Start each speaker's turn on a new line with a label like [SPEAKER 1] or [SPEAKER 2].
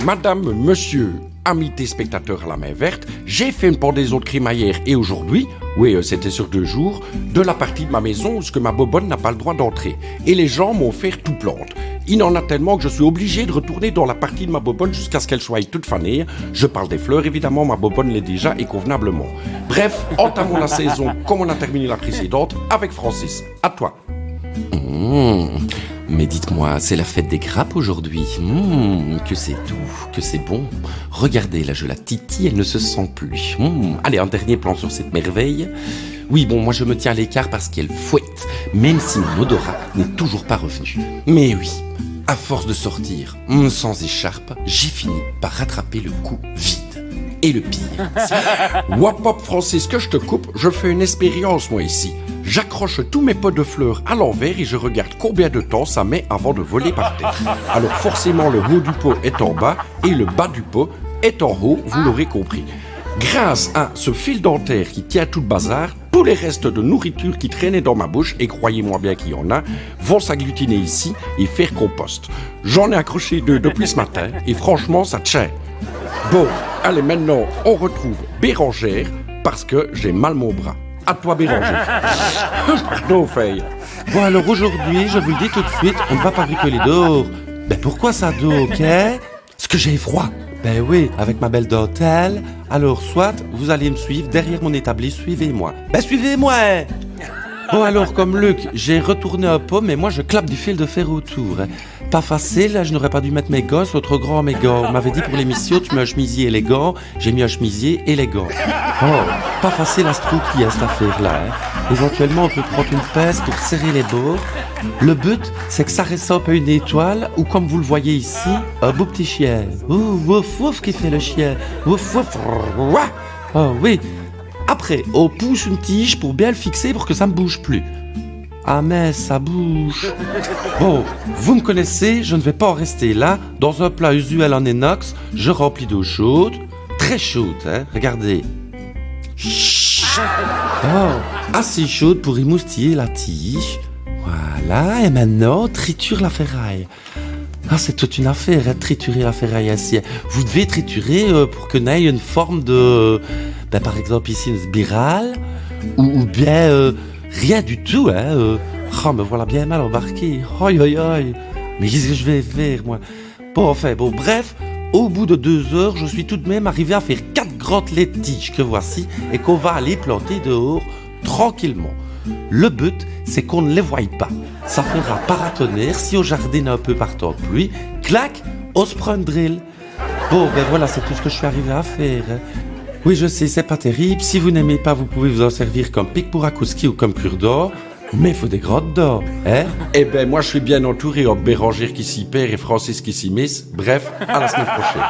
[SPEAKER 1] Madame, monsieur, amis téléspectateurs à la main verte, j'ai fait une pendaison de crémaillère et aujourd'hui, c'était sur 2 jours, de la partie de ma maison où ce que ma bobonne n'a pas le droit d'entrer. Et les gens m'ont offert tout plante. Il en a tellement que je suis obligé de retourner dans la partie de ma bobonne jusqu'à ce qu'elle soit toute fanée. Je parle des fleurs, évidemment, ma bobonne l'est déjà et convenablement. Bref, entamons la saison comme on a terminé la précédente avec Francis. À toi.
[SPEAKER 2] Mais dites-moi, c'est la fête des grappes aujourd'hui. Que c'est doux, que c'est bon. Regardez, là je la titille, elle ne se sent plus. Allez, un dernier plan sur cette merveille. Oui, bon, moi je me tiens à l'écart parce qu'elle fouette, même si mon odorat n'est toujours pas revenu. Mais oui, à force de sortir sans écharpe, j'ai fini par rattraper le coup vide. Et le pire,
[SPEAKER 1] Wap hop Francis, que je te coupe, je fais une expérience moi ici. J'accroche tous mes pots de fleurs à l'envers et je regarde combien de temps ça met avant de voler par terre. Alors forcément le haut du pot est en bas et le bas du pot est en haut, vous l'aurez compris. Grâce à ce fil dentaire qui tient tout le bazar, tous les restes de nourriture qui traînaient dans ma bouche, et croyez-moi bien qu'il y en a, vont s'agglutiner ici et faire compost. J'en ai accroché 2 depuis ce matin et franchement ça tient. Bon, allez maintenant on retrouve Bérangère parce que j'ai mal mon bras. À toi Bérangère. Pardon Faye.
[SPEAKER 3] Bon alors aujourd'hui, je vous le dis tout de suite, on ne va pas bricoler dehors. Ben pourquoi ça dehors, ok? Parce que j'ai froid. Ben oui, avec ma belle dentelle. Alors soit, vous allez me suivre derrière mon établi, suivez-moi. Ben suivez-moi. Bon alors comme Luc, j'ai retourné un pot, mais moi je clappe du fil de fer autour. Pas facile, là je n'aurais pas dû mettre mes gants, c'est trop grand mes gants. On m'avait dit pour l'émission, tu mets un chemisier élégant, j'ai mis un chemisier élégant. Oh, pas facile à se trouver cette affaire-là. Éventuellement on peut prendre une pince pour serrer les bords. Le but, c'est que ça ressemble à une étoile, ou comme vous le voyez ici, un beau petit chien. Ouh, wouf wouf qui fait le chien. Wouf wouf. Oh oui. Après, on pousse une tige pour bien le fixer pour que ça ne bouge plus. Ah mais ça bouge. Bon, vous me connaissez, je ne vais pas en rester là. Dans un plat usuel en inox, je remplis d'eau chaude. Très chaude, hein, regardez. Oh, assez chaude pour émoustiller la tige. Voilà, et maintenant, triture la ferraille. Ah, c'est toute une affaire, hein, triturer la ferraille ainsi. Vous devez triturer pour que n'aille une forme de... par exemple ici une spirale, ou bien rien du tout, hein. Me voilà bien mal embarqué. Aïe aïe aïe. Mais qu'est-ce que je vais faire, moi? Bon, bref, au bout de 2 heures, je suis tout de même arrivé à faire 4 grandes tiges que voici et qu'on va aller planter dehors tranquillement. Le but, c'est qu'on ne les voie pas. Ça fera paratonnerre si on jardine un peu par temps de pluie. Clac, on se prend un drill. Bon, voilà, c'est tout ce que je suis arrivé à faire, hein. Oui, je sais, c'est pas terrible. Si vous n'aimez pas, vous pouvez vous en servir comme pic pour akouski ou comme cure-dent. Mais il faut des grandes dents, hein?
[SPEAKER 1] Eh ben, moi, je suis bien entouré, Bérangère qui s'y perd et Francis qui s'y mise. Bref, à la semaine prochaine.